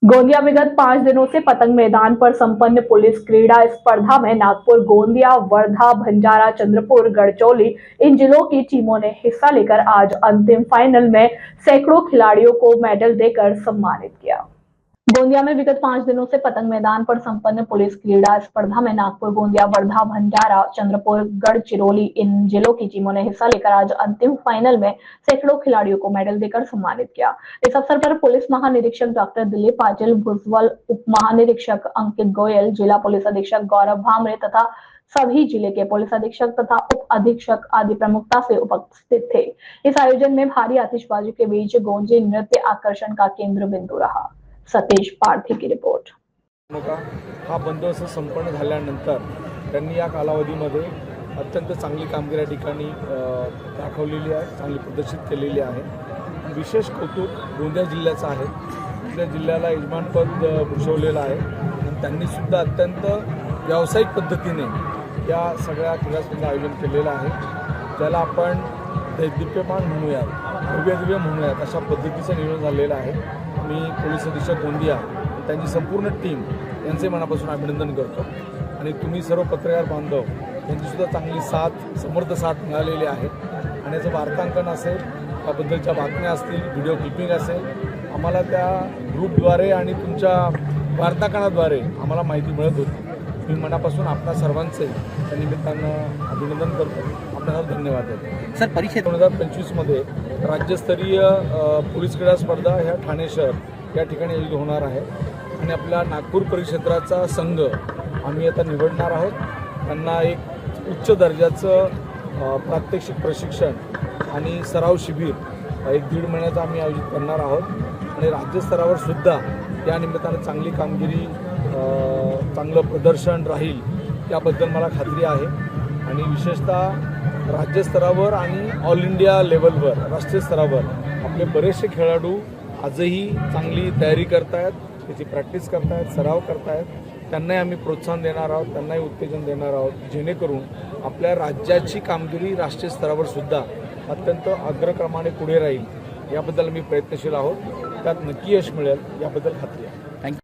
गोंदिया विगत 5 दिनों से पतंग मैदान पर संपन्न पुलिस क्रीड़ा स्पर्धा में नागपुर, गोंदिया, वर्धा, भंडारा, चंद्रपुर, गढ़चिरौली इन जिलों की टीमों ने हिस्सा लेकर आज अंतिम फाइनल में सैकड़ों खिलाड़ियों को मेडल देकर सम्मानित किया। गोंदिया में विगत 5 दिनों से पतंग मैदान पर संपन्न पुलिस क्रीड़ा स्पर्धा में नागपुर, गोंदिया, वर्धा, भंडारा, चंद्रपुर, गढ़चिरौली इन जिलों की टीमों ने हिस्सा लेकर आज अंतिम फाइनल में सैकड़ों खिलाड़ियों को मेडल देकर सम्मानित किया। इस अवसर पर पुलिस महानिरीक्षक डॉक्टर दिलीप पाटिल भुजबल, उप महानिरीक्षक अंकित गोयल, जिला पुलिस अधीक्षक गौरव भामरे तथा सभी जिले के पुलिस अधीक्षक तथा उप अधीक्षक आदि प्रमुखता से उपस्थित थे। इस आयोजन में भारी आतिशबाजी के बीच गोंजे नृत्य आकर्षण का केंद्र बिंदू रहा। सतीश पार्थी की रिपोर्ट। हा बंदोबस्त संपन्न झाल्यानंतर त्यांनी या कालावधीमध्ये अत्यंत चांगली कामगिरी या ठिकाणी दाखवलेली आहे, चांगली प्रदर्शित केलेली आहे। विशेष कौतुक गोंदिया जिल्ह्याचं आहे। गोंदिया जिल्ह्याला यजमानपद भूषवलेलं आहे आणि त्यांनी सुद्धा अत्यंत व्यावसायिक पद्धतीने या सगळ्या क्रीडा स्पर्धेचं आयोजन केलेलं आहे, ज्याला आपण दैदिप्यमान म्हणूयात, भव्यदिव्य म्हणूयात अशा पद्धतीचं नियोजन झालेलं आहे। मी पोलीस अधीक्षक गोंदिया त्यांची संपूर्ण टीम यांचे मनापासून अभिनंदन करतो आणि तुम्ही सर्व पत्रकार बांधव यांची सुद्धा चांगली साथ, समर्थ साथ मिळालेली आहे आणि याचं वार्तांकन असेल, त्याबद्दलच्या बातम्या असतील, व्हिडिओ क्लिपिंग असेल, आम्हाला त्या ग्रुपद्वारे आणि तुमच्या वार्तांकनाद्वारे आम्हाला माहिती मिळत होती। मी मनापासून आपल्या सर्वांचे त्या निमित्तानं अभिनंदन करतो। आपल्याला धन्यवाद देतो। सर, परीक्षेत 2025 मध्ये राज्यस्तरीय पोलीस क्रीडा स्पर्धा ह्या ठाणे शहर या ठिकाणी आयोजित होणार आहे आणि आपल्या नागपूर परिक्षेत्राचा संघ आम्ही आता निवडणार आहोत। त्यांना एक उच्च दर्जाचं प्रात्यक्षिक प्रशिक्षण आणि सराव शिबिर 1-1.5 महिन्याचं आम्ही आयोजित करणार आहोत आणि राज्यस्तरावर सुद्धा या निमित्तानं चांगली कामगिरी, चांगलं प्रदर्शन राहील याबद्दल मला खात्री आहे आणि विशेषतः राज्यस्तरावर आणि ऑल इंडिया लेवलवर, राष्ट्रीय स्तरावर आपले बरेचसे खेळाडू आजही चांगली तयारी करतायत, त्याची प्रॅक्टिस करतायत, सराव करतायत। त्यांनाही आम्ही प्रोत्साहन देणार आहोत, त्यांनाही उत्तेजन देणार आहोत, जेणेकरून आपल्या राज्याची कामगिरी राष्ट्रीय स्तरावर सुद्धा अत्यंत अग्रक्रमाने पुढे राहील याबद्दल आम्ही प्रयत्नशील आहोत। त्यात नक्की यश मिळेल याबद्दल खात्री आहे। थँक्यू।